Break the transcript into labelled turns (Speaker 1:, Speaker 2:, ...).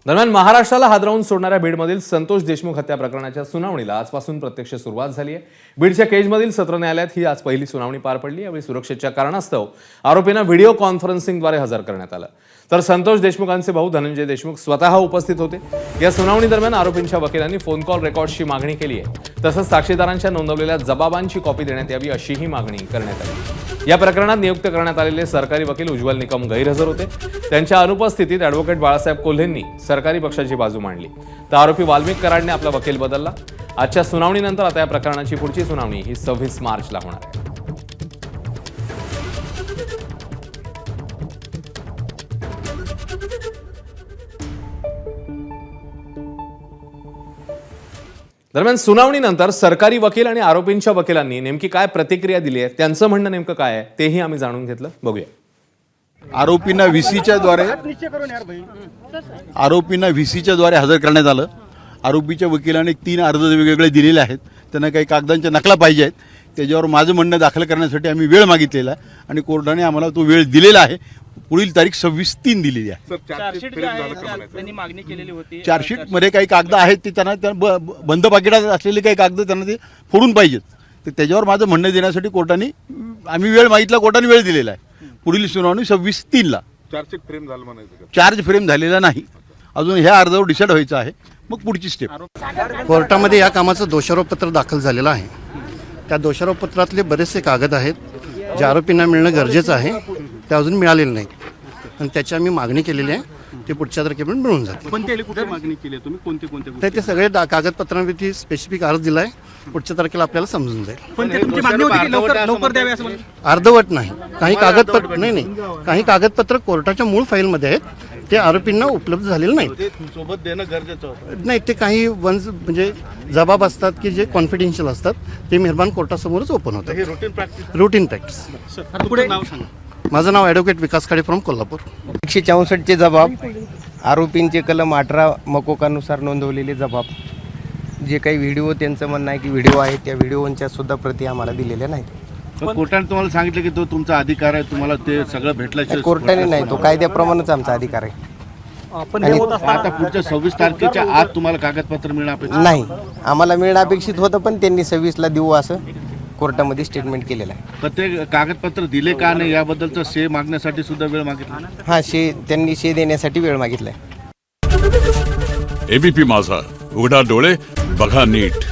Speaker 1: दरम्यान महाराष्ट्राला हादरवून सोडणाऱ्या बीडमधील संतोष देशमुख हत्या प्रकरणाच्या सुनावणीला आजपासून प्रत्यक्ष सुरुवात झाली आहे। बीडच्या केजमधील सत्र न्यायालयात ही आज पहिली सुनावणी पार पडली। यावेळी सुरक्षेच्या कारणास्तव आरोपींना व्हिडिओ कॉन्फरन्सिंगद्वारे हजर करण्यात आलं, तर संतोष देशमुखांचे भाऊ धनंजय देशमुख स्वतः उपस्थित होते। या सुनावणी दरम्यान आरोपींच्या वकिलांनी फोन कॉल रेकॉर्ड्सची मागणी केली आहे, तसंच साक्षीदारांच्या नोंदवलेल्या जबाबांची कॉपी देण्यात यावी अशीही मागणी करण्यात आली। या प्रकरणात नियुक्त करण्यात आलेले सरकारी वकील उज्ज्वल निकम गैरहजर होते। त्यांच्या अनुपस्थितीत ॲडव्होकेट बाळासाहेब कोल्हेंनी सरकारी पक्षाची बाजू मांडली, तर आरोपी वाल्मिक कराडने आपला वकील बदलला। आजच्या सुनावणीनंतर आता या प्रकरणाची पुढची सुनावणी ही 26 मार्चला होणार आहे। दरम्यान सुनावणीनंतर सरकारी वकील आणि आरोपींच्या वकिलांनी नेमकी काय प्रतिक्रिया दिली आहे, त्यांचं म्हणणं नेमकं काय आहे तेही आम्ही जाणून घेतलं। बघूया।
Speaker 2: आरोपींना व्हीसीच्या द्वारे हजर करण्यात आलं। आरोपीच्या वकिलांनी 3 अर्ज वेगवेगळे दिलेले आहेत, त्यांना काही कागदांच्या नकला पाहिजे आहेत। त्याच्यावर माझं म्हणणं दाखल करण्यासाठी आम्ही वेळ मागितलेला आहे आणि कोर्टाने आम्हाला तो वेळ दिलेला आहे। पुढील तारीख 26/3 दिलेली आहे। चार्जशीटमध्ये काही कागद आहेत ते त्यांना बंद पाकिटात असलेले काही कागद त्यांना ते फोडून पाहिजेत, तर त्याच्यावर माझं म्हणणं देण्यासाठी कोर्टाने आम्ही वेळ मागितला, कोर्टाने वेळ दिलेला आहे। पुढील सुनावणी 26/3ला। चार्ज फ्रेम झालेला नाही अजून, ह्या अर्जावर डिसाईड व्हायचं आहे, मग पुढची स्टेप।
Speaker 3: कोर्टामध्ये या कामाचं दोषारोपपत्र दाखल झालेलं आहे। त्या दोषारोपपत्रातले बरेचसे कागद आहेत जे आरोपींना मिळणं गरजेचं आहे, ते अजून मिळालेलं नाही आणि त्याची आम्ही मागणी केलेली आहे। ते पुढच्या तारखेपर्यंत मिळून जाते।
Speaker 2: कुठे मागणी केली तुम्ही, कोणते
Speaker 3: ते सगळे कागदपत्रांवरती स्पेसिफिक अर्ज दिलाय, पुढच्या तारखेला आपल्याला समजून जाईल। अर्धवट नाही, काही कागदपत्र नाही, काही कागदपत्र कोर्टाच्या मूळ फाईलमध्ये आहेत, ते आरोपींना उपलब्ध झालेलं नाही।
Speaker 2: सोबत देणं गरजेचं होतं
Speaker 3: नाही, ते काही म्हणजे जबाब असतात की जे कॉन्फिडेन्शियल असतात, ते मेहरबान कोर्टासमोरच ओपन होतं। Routine practice. माझं नाव ॲडव्होकेट विकास खाडे फ्रॉम कोल्हापूर।
Speaker 4: 164चे जबाब, आरोपींचे कलम 18 मकोकानुसार नोंदवलेले जबाब, जे काही व्हिडिओ त्यांचं म्हणणं आहे की व्हिडिओ आहे, त्या व्हिडिओच्या सुद्धा प्रती आम्हाला दिलेल्या नाहीत।
Speaker 2: कोर्टाने तुम्हाला सांगितलं की तो तुमचा अधिकार आहे, तुम्हाला ते सगळं भेटल्याशिवाय
Speaker 4: कोर्टाने नाही, तो कायद्याप्रमाणेच आमचा अधिकार आहे।
Speaker 2: आता पुढच्या 26 तारखेच्या आत तुम्हाला कागदपत्र मिळणं अपेक्षित
Speaker 4: नाही, आम्हाला मिळणं अपेक्षित होतं, पण त्यांनी 26ला देऊ असं कोर्टामध्ये स्टेटमेंट केलेलं आहे।
Speaker 2: प्रत्येक कागदपत्र दिले का नाही याबद्दलचा शे मागण्यासाठी सुद्धा वेळ मागितला।
Speaker 4: हां, त्यांनी शे देण्यासाठी वेळ मागितलाय।
Speaker 5: एबीपी माझा, उघडा डोळे बघा नीट।